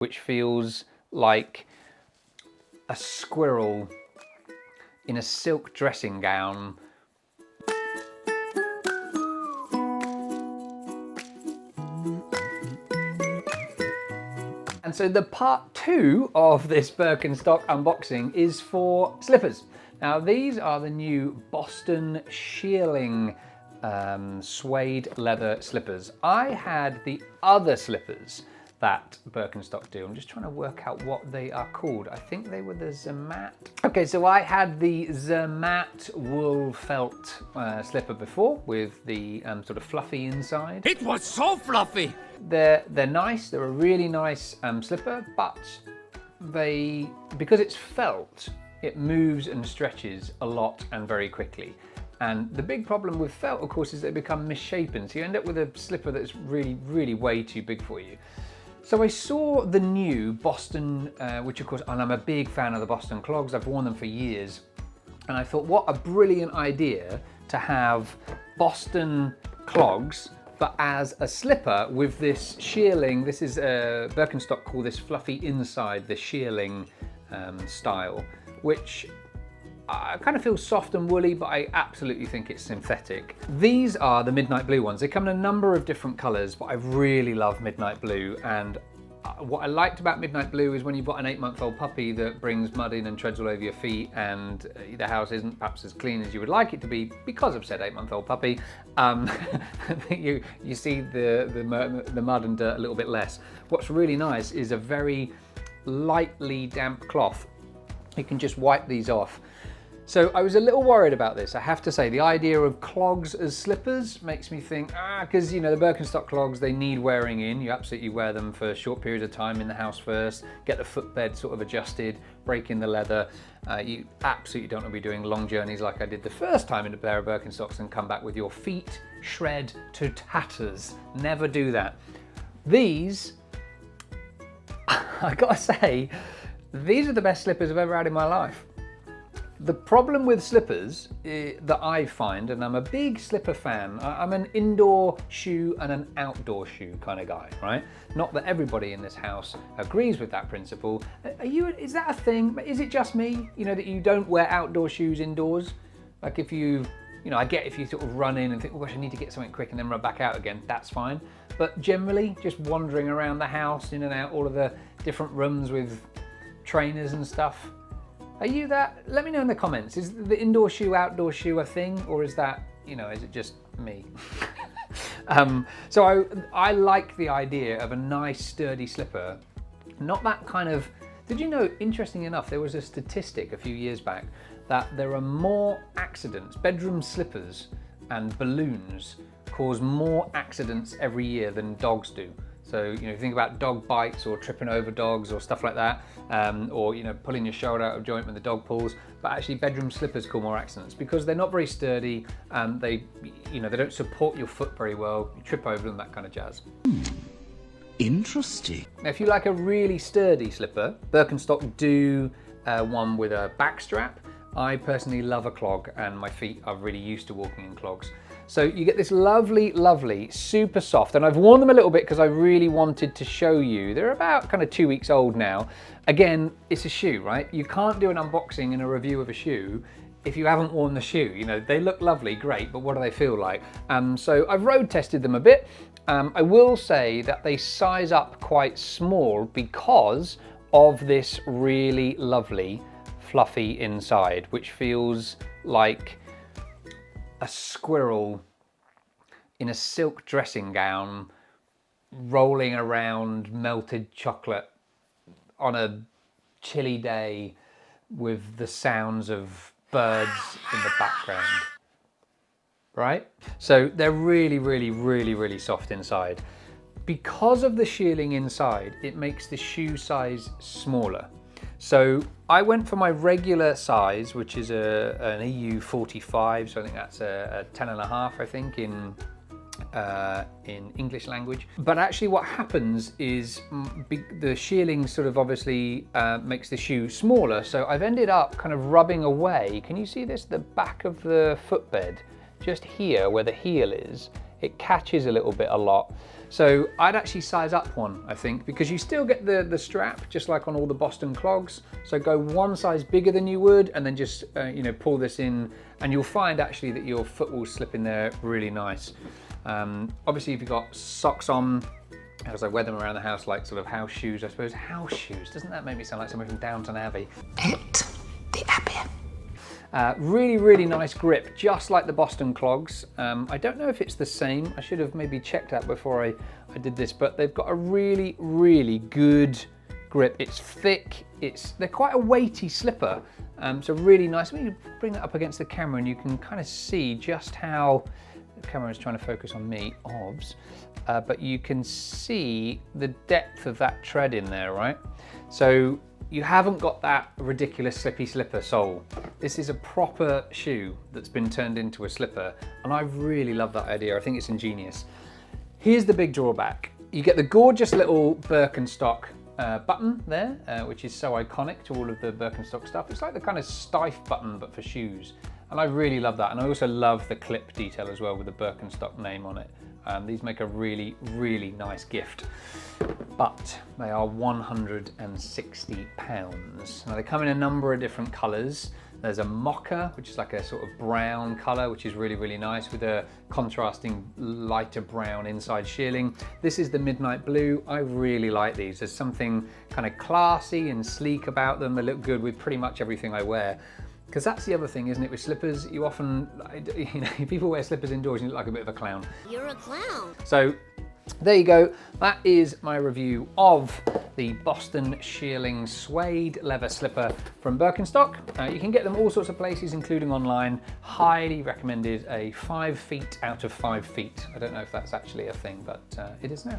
which feels like a squirrel in a silk dressing gown. And so the part 2 of this Birkenstock unboxing is for slippers. Now these are the new Boston Shearling suede leather slippers. I had the other slippers that Birkenstock do. I'm just trying to work out what they are called. I think they were the Zermatt. Okay, so I had the Zermatt wool felt slipper before with the sort of fluffy inside. It was so fluffy! They're nice, they're a really nice slipper, but because it's felt, it moves and stretches a lot and very quickly. And the big problem with felt, of course, is they become misshapen. So you end up with a slipper that's really, really way too big for you. So I saw the new Boston, which of course, and I'm a big fan of the Boston clogs. I've worn them for years. And I thought, what a brilliant idea to have Boston clogs, but as a slipper with this shearling. This is Birkenstock call this fluffy inside, the shearling style, which I kind of feel soft and woolly, but I absolutely think it's synthetic. These are the midnight blue ones. They come in a number of different colors, but I really love midnight blue. And what I liked about midnight blue is when you've got an 8-month-old puppy that brings mud in and treads all over your feet, and the house isn't perhaps as clean as you would like it to be because of said 8-month-old puppy, you see the mud and dirt a little bit less. What's really nice is a very lightly damp cloth. You can just wipe these off. So I was a little worried about this, I have to say. The idea of clogs as slippers makes me think, because you know, the Birkenstock clogs, they need wearing in. You absolutely wear them for short periods of time in the house first, get the footbed sort of adjusted, break in the leather. You absolutely don't want to be doing long journeys like I did the first time in a pair of Birkenstocks and come back with your feet shred to tatters. Never do that. These, I gotta say, these are the best slippers I've ever had in my life. The problem with slippers that I find, and I'm a big slipper fan, I'm an indoor shoe and an outdoor shoe kind of guy, right? Not that everybody in this house agrees with that principle. Is that a thing? Is it just me, you know, that you don't wear outdoor shoes indoors? Like if you know, I get if you sort of run in and think, oh gosh, I need to get something quick and then run back out again, that's fine. But generally, just wandering around the house, in and out, all of the different rooms with trainers and stuff, are you that? Let me know in the comments. Is the indoor shoe, outdoor shoe a thing? Or is that, you know, is it just me? So I like the idea of a nice sturdy slipper. Not that kind of, did you know, interesting enough, there was a statistic a few years back that there are more accidents, bedroom slippers and balloons cause more accidents every year than dogs do. So, you know, think about dog bites or tripping over dogs or stuff like that, or, you know, pulling your shoulder out of joint when the dog pulls. But actually bedroom slippers cause more accidents because they're not very sturdy and they, you know, they don't support your foot very well. You trip over them, that kind of jazz. Interesting. Now, if you like a really sturdy slipper, Birkenstock do one with a back strap. I personally love a clog and my feet are really used to walking in clogs. So you get this lovely, lovely, super soft, and I've worn them a little bit because I really wanted to show you. They're about kind of 2 weeks old now. Again, it's a shoe, right? You can't do an unboxing and a review of a shoe if you haven't worn the shoe. You know, they look lovely, great, but what do they feel like? So I've road tested them a bit. I will say that they size up quite small because of this really lovely, fluffy inside, which feels like a squirrel in a silk dressing gown rolling around melted chocolate on a chilly day with the sounds of birds in the background, right? So they're really, really, really, really soft inside. Because of the shearling inside, it makes the shoe size smaller. So I went for my regular size, which is an EU 45, so I think that's a 10.5, I think, in English language. But actually what happens is the shearling sort of obviously makes the shoe smaller, so I've ended up kind of rubbing away. Can you see this? The back of the footbed, just here where the heel is it catches a little bit a lot. So I'd actually size up one, I think, because you still get the strap, just like on all the Boston clogs. So go one size bigger than you would, and then just you know, pull this in, and you'll find actually that your foot will slip in there really nice. Obviously, if you've got socks on, as I wear them around the house, like sort of house shoes, I suppose. House shoes, doesn't that make me sound like someone from Downton Abbey? The Abbey. Really, really nice grip, just like the Boston clogs. I don't know if it's the same. I should have maybe checked that before I did this, but they've got a really, really good grip. It's thick, they're quite a weighty slipper, so really nice. Let me bring that up against the camera and you can kind of see just how, the camera is trying to focus on me, but you can see the depth of that tread in there, right? So you haven't got that ridiculous slippy slipper sole. This is a proper shoe that's been turned into a slipper, and I really love that idea. I think it's ingenious. Here's the big drawback. You get the gorgeous little Birkenstock button there, which is so iconic to all of the Birkenstock stuff. It's like the kind of stife button, but for shoes. And I really love that. And I also love the clip detail as well with the Birkenstock name on it. These make a really, really nice gift, but they are £160. Now they come in a number of different colours. There's a mocha, which is like a sort of brown colour, which is really, really nice with a contrasting lighter brown inside shearling. This is the midnight blue. I really like these. There's something kind of classy and sleek about them. They look good with pretty much everything I wear. Because that's the other thing, isn't it, with slippers? You often, you know, people wear slippers indoors and you look like a bit of a clown. You're a clown. So there you go. That is my review of the Boston Shearling suede leather slipper from Birkenstock. You can get them all sorts of places, including online. Highly recommended. A 5 feet out of 5 feet. I don't know if that's actually a thing, but it is now.